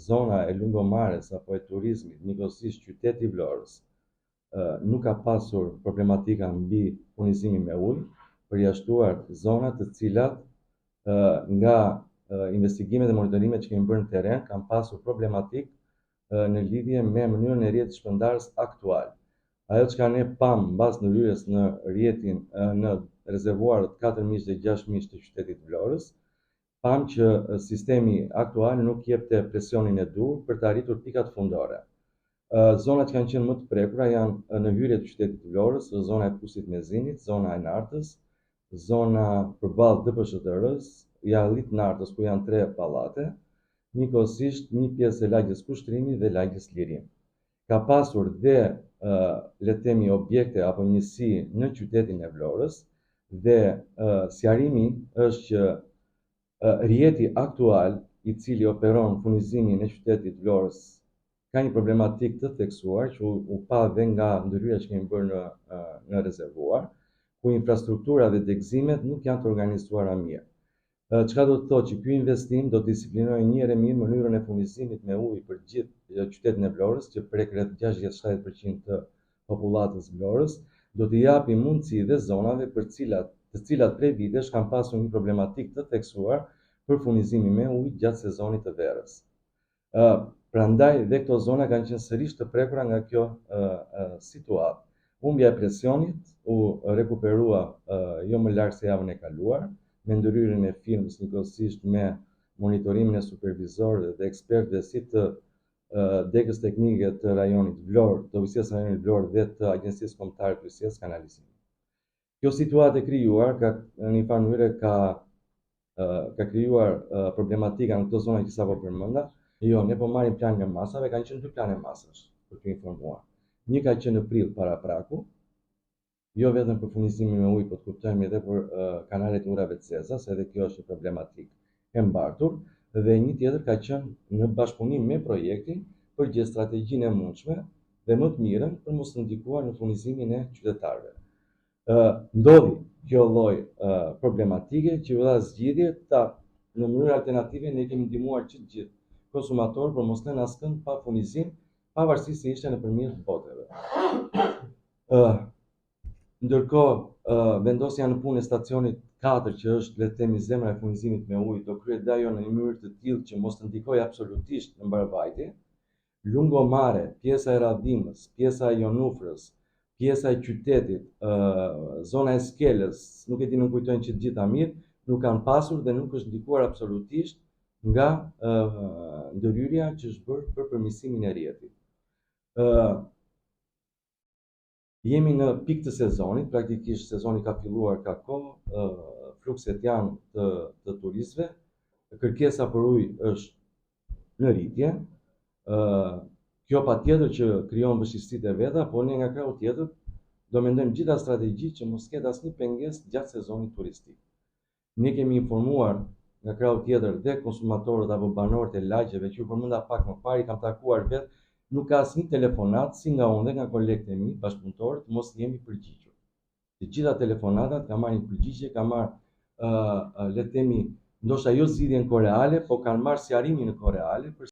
zona e lungomares apo e turizmit, njëkohësisht qyteti i Vlorës, nuk ka pasur problematika mbi furnizimin me ujë, përjashtuar zona të cilat nga investigimet dhe monitorimet që kemi bërë në teren kanë pasur problematik në lidhje me mënyrën e rrjetit shpërndarës aktual. Ajo çka ne pam mbas ndërhyrjes në rrjetin në rezervuarët 4 miq dhe 6 miq të qytetit Vlorës, pam që sistemi aktual nuk jepte presionin e dur për të arritur pikat fundore. Zonat që kanë qenë më të prekura janë në hyrje të qytetit Vlorës, zona e Pusit Mezinit, zona e Nartës, zona përballë DPSHTR-s, Jallit Nartës ku janë 3 pallate, njëkohësisht një pjesë e lagjes Kushtrimi dhe lagjes Lirim. Ka pasur dhe le të themi objekte apo njësi në qytetin e Vlorës dhe sqarimi është që rrjeti aktual i cili operon furnizimin e qytetit Vlorës ka një problematik të theksuar që u pa dhe nga ndërhyrja që kemi bërë në rezervuar, ku infrastruktura dhe degëzimet nuk janë të organizuara mirë. Çka do të thotë që ky investim do të disiplinojë një herë mirë mënyrën e furnizimit me ujë për gjithë qytetin e Vlorës, që prek rreth 60-70% të popullatës Vlorës, do të japi mundësi dhe zonave të cilat prej vitesh kanë pasur një problematik të theksuar për furnizimin me ujë gjatë sezonit të verës. Prandaj dhe këto zona kanë qenë sërish të prekura nga kjo situatë. Humbja e presionit u rekuperua jo më larg se javën e kaluar, me ndërhyrjen e firmës njëkohësisht me monitorimin e supervizorëve dhe ekspertëve si të degës teknike të rajonit Vlorë, të Ujësisë së rajonit Vlorë dhe të Agjencisë Kombëtare të Ujësisë Kanalizimit. Kjo situatë e krijuar në një farë mënyrë ka krijuar problematika në këto zona që sapo përmenda. Jo, ne po marrim planin e masave, kanë qenë 2 plane masash, për të informuar. Një ka qenë në prill para praku, jo vetëm për furnizimin me ujë, po të kuptojmë edhe për kanalet e urave të zeza, se edhe kjo është një problematik e mbartur, dhe një tjetër ka qenë në bashkëpunim me projektin për gjetë strategjinë e mundshme dhe më të mirën për mos të ndikuar në furnizimin e qytetarëve. Ndodhi kjo lloj problematike që dha zgjidhje në mënyrë alternative ne kemi ndihmuar që të gjithë konsumatorë për mos lënë askënd pa furnizim, pavarësisht se ishte nëpërmjet botëve. Ndërkohë, vendosja në punë e stacionit 4, që është le të themi zemra e furnizimit me ujë, do kryhet dhe ajo në një mënyrë të tillë që mos të ndikojë absolutisht në mbarvajtje. Lungomare, pjesa e Radhimës, pjesa e Jonufrës, pjesa e qytetit, zona e Skelës, nuk e di nuk kujtojnë që të gjitha mirë, nuk kanë pasur dhe nuk është ndikuar absolutisht nga ndërhyrja që është bërë për përmirësimin e rrjetit. Jemi në pikë të sezonit, praktikisht sezoni ka filluar ka kohë, flukset janë të turistëve, kërkesa për ujë është në rritje. Kjo patjetër që krijon vështirësitë e veta, por ne nga krau tjetër do mendojmë gjitha strategji që mos ketë asnjë pengesë gjatë sezonit turistik. Ne kemi informuar nga krau tjetër dhe konsumatorët apo banorët e lagjeve që u përmenda pak më parë, i kam takuar vetë, nuk ka asnjë telefonat si nga unë dhe nga kolegët e mi, bashkëpunëtorët, mos jemi përgjigjur. Të gjitha telefonatat kanë marrë një përgjigje, kanë marrë le të themi ndoshta jo zgjidhjen koreale, po kanë marrë sqarimin në koreale